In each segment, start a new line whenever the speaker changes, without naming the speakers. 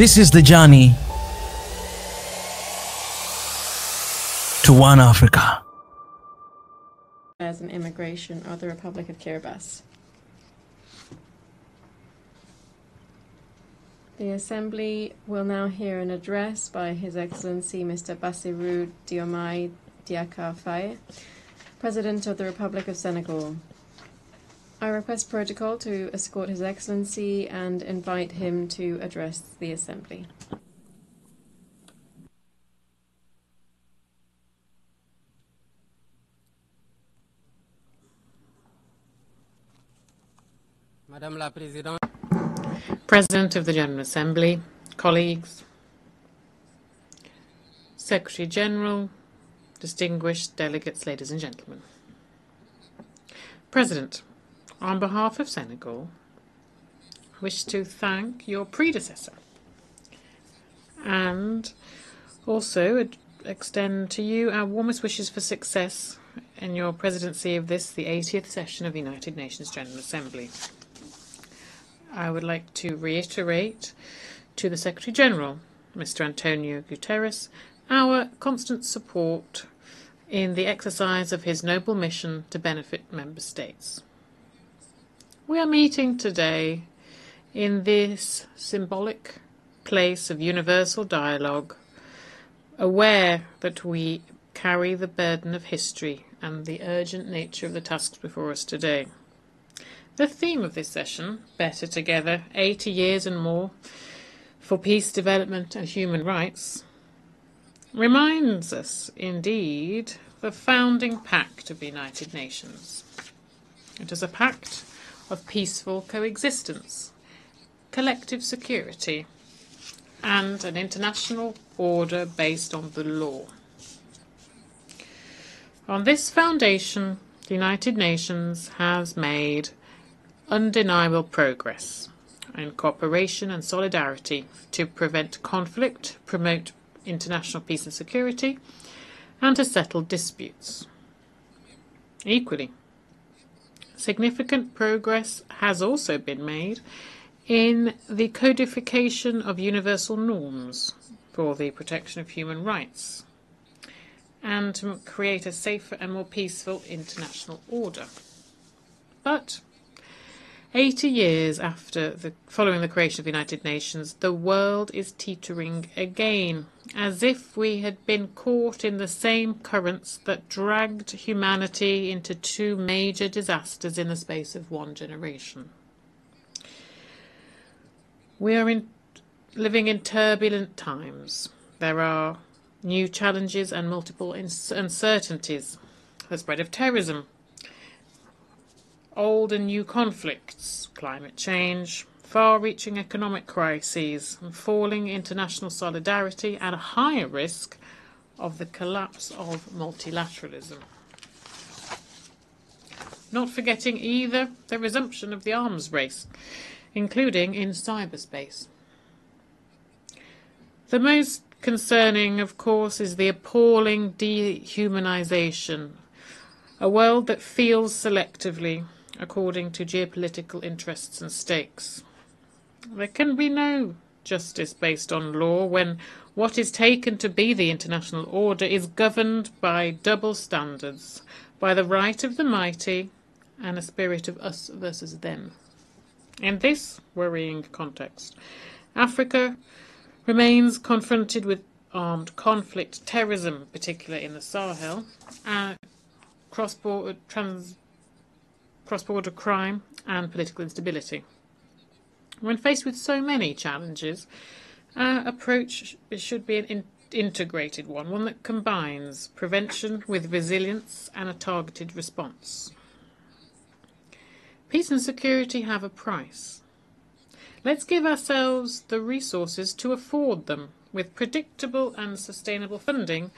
This is the journey to one Africa.
As an immigration of the Republic of Kiribati. The Assembly will now hear an address by His Excellency Mr. Bassirou Diomaye Diakhar Faye, President of the Republic of Senegal. I request protocol to escort His Excellency and invite him to address the Assembly.
Madame la Présidente.
President of the General Assembly, colleagues, Secretary General, distinguished delegates, ladies and gentlemen. President, on behalf of Senegal, I wish to thank your predecessor and also extend to you our warmest wishes for success in your presidency of this, the 80th session of the United Nations General Assembly. I would like to reiterate to the Secretary General, Mr. Antonio Guterres, our constant support in the exercise of his noble mission to benefit member states. We are meeting today in this symbolic place of universal dialogue, aware that we carry the burden of history and the urgent nature of the tasks before us today. The theme of this session, Better Together, 80 years and more for peace, development and human rights, reminds us, indeed, the founding pact of the United Nations. It is a pact of peaceful coexistence, collective security, and an international order based on the law. On this foundation, the United Nations has made undeniable progress in cooperation and solidarity to prevent conflict, promote international peace and security, and to settle disputes. Equally, significant progress has also been made in the codification of universal norms for the protection of human rights and to create a safer and more peaceful international order. But 80 years following the creation of the United Nations, the world is teetering again, as if we had been caught in the same currents that dragged humanity into two major disasters in the space of one generation. We are living in turbulent times. There are new challenges and multiple uncertainties. The spread of terrorism, old and new conflicts, climate change, far-reaching economic crises, and falling international solidarity, and a higher risk of the collapse of multilateralism. Not forgetting either the resumption of the arms race, including in cyberspace. The most concerning, of course, is the appalling dehumanization, a world that feels selectively according to geopolitical interests and stakes. There can be no justice based on law when what is taken to be the international order is governed by double standards, by the right of the mighty and a spirit of us versus them. In this worrying context, Africa remains confronted with armed conflict, terrorism, particularly in the Sahel, cross-border crime and political instability. When faced with so many challenges, our approach should be an integrated one that combines prevention with resilience and a targeted response. Peace and security have a price. Let's give ourselves the resources to afford them with predictable and sustainable funding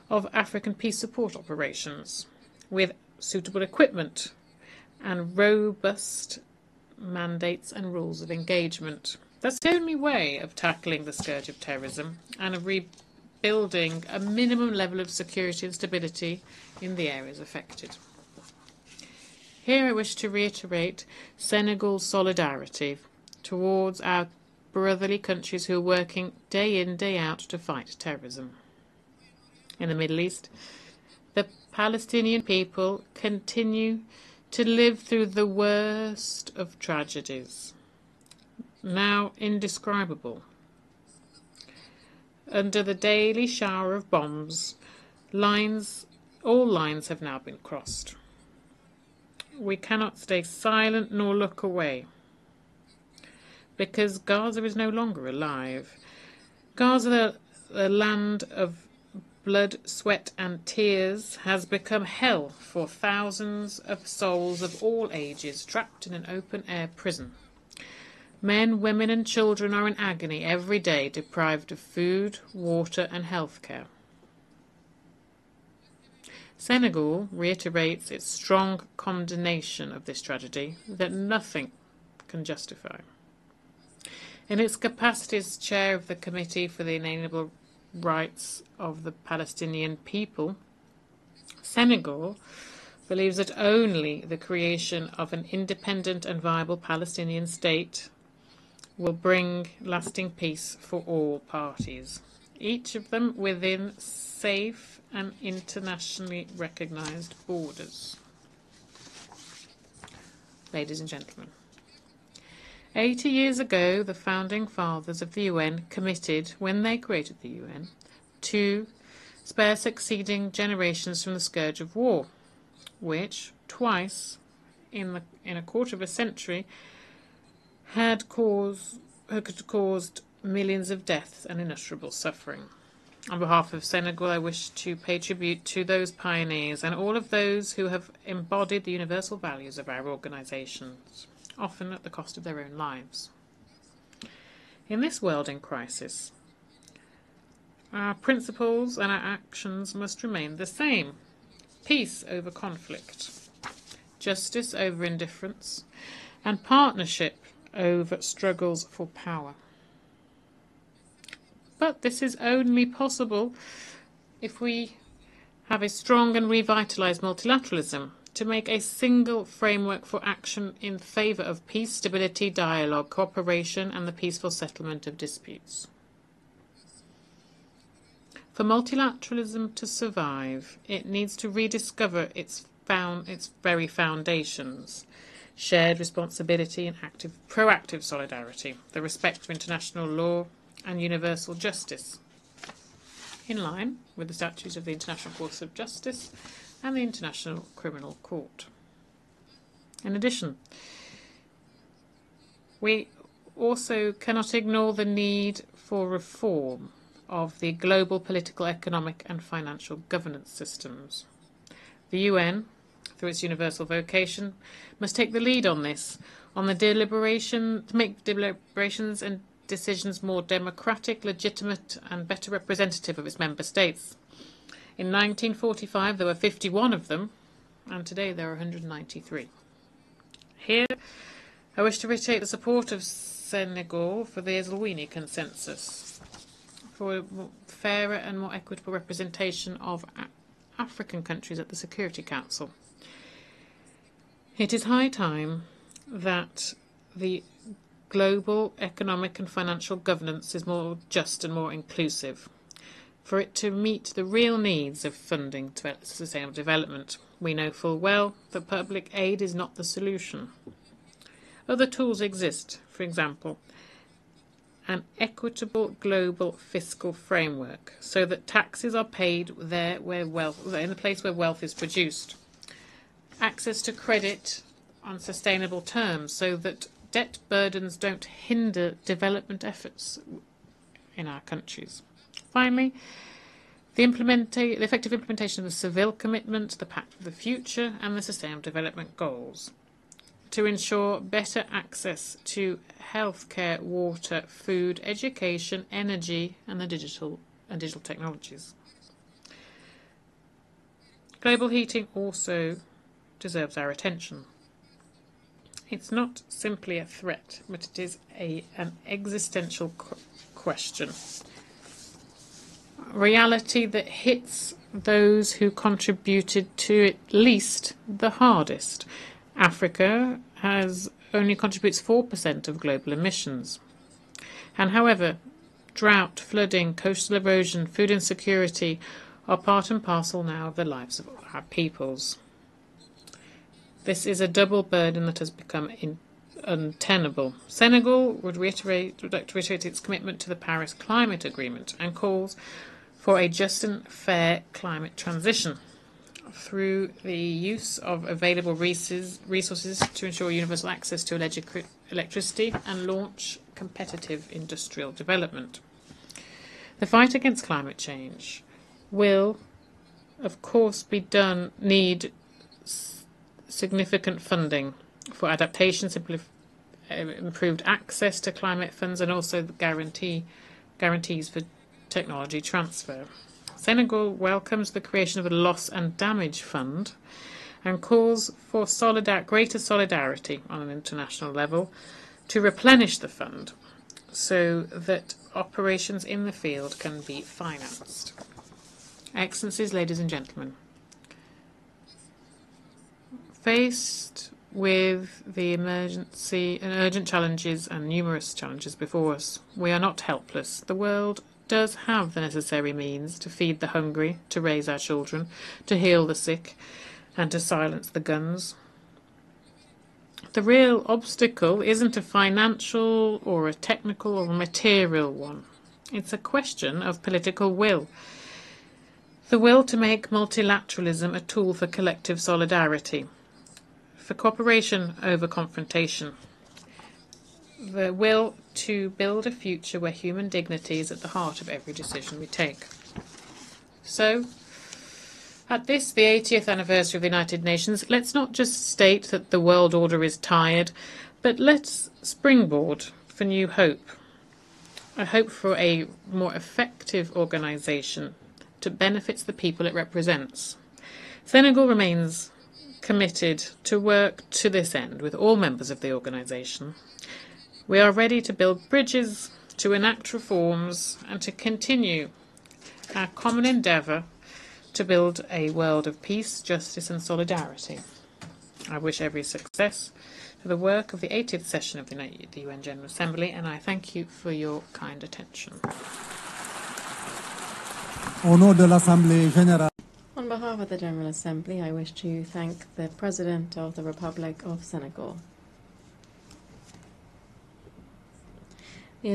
of African peace support operations, with suitable equipment and robust mandates and rules of engagement. That's the only way of tackling the scourge of terrorism and of rebuilding a minimum level of security and stability in the areas affected. Here I wish to reiterate Senegal's solidarity towards our brotherly countries who are working day in, day out to fight terrorism. In the Middle East, the Palestinian people continue to live through the worst of tragedies, now indescribable. Under the daily shower of bombs, all lines have now been crossed. We cannot stay silent nor look away, because Gaza is no longer alive. Gaza, the land of blood, sweat and tears, has become hell for thousands of souls of all ages trapped in an open-air prison. Men, women and children are in agony every day, deprived of food, water and health care. Senegal reiterates its strong condemnation of this tragedy that nothing can justify. In its capacity as chair of the Committee for the Inalienable Rights of the Palestinian People, Senegal believes that only the creation of an independent and viable Palestinian state will bring lasting peace for all parties, each of them within safe and internationally recognized borders. Ladies and gentlemen, 80 years ago, the founding fathers of the UN committed, when they created the UN, to spare succeeding generations from the scourge of war, which twice in a quarter of a century had caused millions of deaths and unutterable suffering. On behalf of Senegal, I wish to pay tribute to those pioneers and all of those who have embodied the universal values of our organisations, often at the cost of their own lives. In this world in crisis, our principles and our actions must remain the same. Peace over conflict, justice over indifference, and partnership over struggles for power. But this is only possible if we have a strong and revitalised multilateralism to make a single framework for action in favour of peace, stability, dialogue, cooperation and the peaceful settlement of disputes. For multilateralism to survive, it needs to rediscover its very foundations: shared responsibility and proactive solidarity, the respect for international law and universal justice, in line with the statutes of the International Court of Justice and the International Criminal Court. In addition, we also cannot ignore the need for reform of the global political, economic and financial governance systems. The UN, through its universal vocation, must take the lead on this, on the to make deliberations and decisions more democratic, legitimate and better representative of its member states. In 1945 there were 51 of them, and today there are 193. Here I wish to reiterate the support of Senegal for the Eswatini Consensus, for a fairer and more equitable representation of African countries at the Security Council. It is high time that the global economic and financial governance is more just and more inclusive, for it to meet the real needs of funding to sustainable development. We know full well that public aid is not the solution. Other tools exist, for example, an equitable global fiscal framework, so that taxes are paid in the place where wealth is produced. Access to credit on sustainable terms, so that debt burdens don't hinder development efforts in our countries. Finally, the effective implementation of the Seville Commitment, the Pact for the Future and the Sustainable Development Goals, to ensure better access to healthcare, water, food, education, energy and digital technologies. Global heating also deserves our attention. It's not simply a threat, but it is an existential question. Reality that hits those who contributed to it least the hardest. Africa only contributes 4% of global emissions. And however, drought, flooding, coastal erosion, food insecurity are part and parcel now of the lives of our peoples. This is a double burden that has become untenable. Senegal would like to reiterate its commitment to the Paris Climate Agreement and calls for a just and fair climate transition through the use of available resources to ensure universal access to electricity and launch competitive industrial development. The fight against climate change will, of course, need significant funding for adaptation, improved access to climate funds, and also the guarantees for technology transfer. Senegal welcomes the creation of a loss and damage fund and calls for greater solidarity on an international level to replenish the fund so that operations in the field can be financed. Excellencies, ladies and gentlemen, faced with the emergency and urgent challenges and numerous challenges before us, we are not helpless. The world does have the necessary means to feed the hungry, to raise our children, to heal the sick, and to silence the guns. The real obstacle isn't a financial or a technical or a material one. It's a question of political will. The will to make multilateralism a tool for collective solidarity, for cooperation over confrontation. The will to build a future where human dignity is at the heart of every decision we take. So, at this, the 80th anniversary of the United Nations, let's not just state that the world order is tired, but let's springboard for new hope. A hope for a more effective organisation to benefit the people it represents. Senegal remains committed to work to this end with all members of the organisation. We are ready to build bridges, to enact reforms, and to continue our common endeavour to build a world of peace, justice and solidarity. I wish every success to the work of the 80th session of the UN General Assembly, and I thank you for your kind attention.
Au nom de l'Assemblée générale.
On behalf of the General Assembly, I wish to thank the President of the Republic of Senegal. The